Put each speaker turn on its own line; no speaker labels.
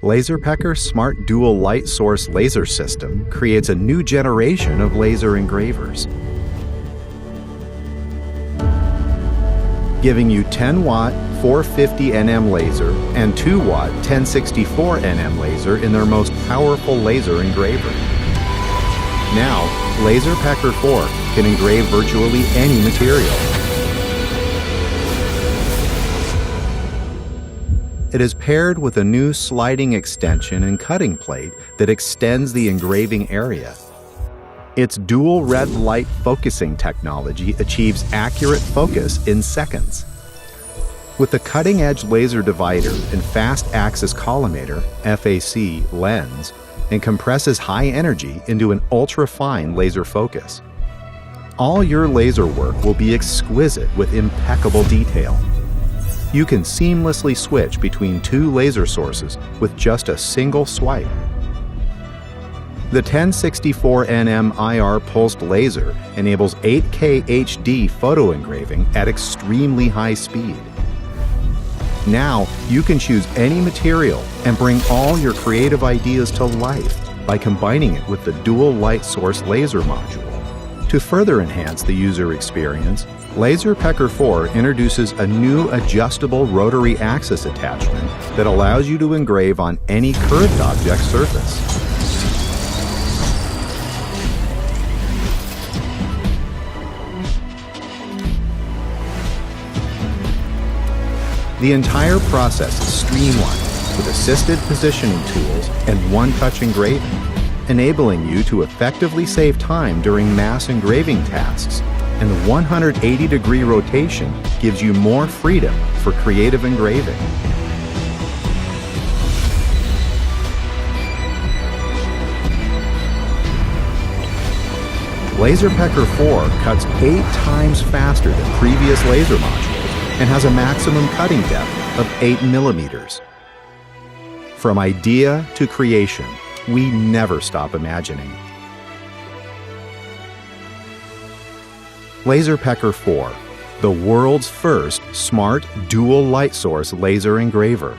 LaserPecker's smart dual light source laser system creates a new generation of laser engravers, giving you 10-watt 450 nm laser and 2-watt 1064 nm laser in their most powerful laser engraver. Now, LaserPecker 4 can engrave virtually any material. It is paired with a new sliding extension and cutting plate that extends the engraving area. Its dual red light focusing technology achieves accurate focus in seconds. With the cutting-edge laser divider and fast axis collimator (FAC) lens, and compresses high energy into an ultra-fine laser focus. All your laser work will be exquisite with impeccable detail. You can seamlessly switch between two laser sources with just a single swipe. The 1064 nm IR pulsed laser enables 8K HD photo engraving at extremely high speed. Now, you can choose any material and bring all your creative ideas to life by combining it with the dual light source laser module. To further enhance the user experience, LaserPecker 4 introduces a new adjustable rotary axis attachment that allows you to engrave on any curved object surface. The entire process is streamlined with assisted positioning tools and one-touch engraving, enabling you to effectively save time during mass engraving tasks, and the 180-degree rotation gives you more freedom for creative engraving. LaserPecker 4 cuts 8 times faster than previous laser modules and has a maximum cutting depth of 8 millimeters. From idea to creation, we never stop imagining. LaserPecker 4, the world's first smart dual light source laser engraver.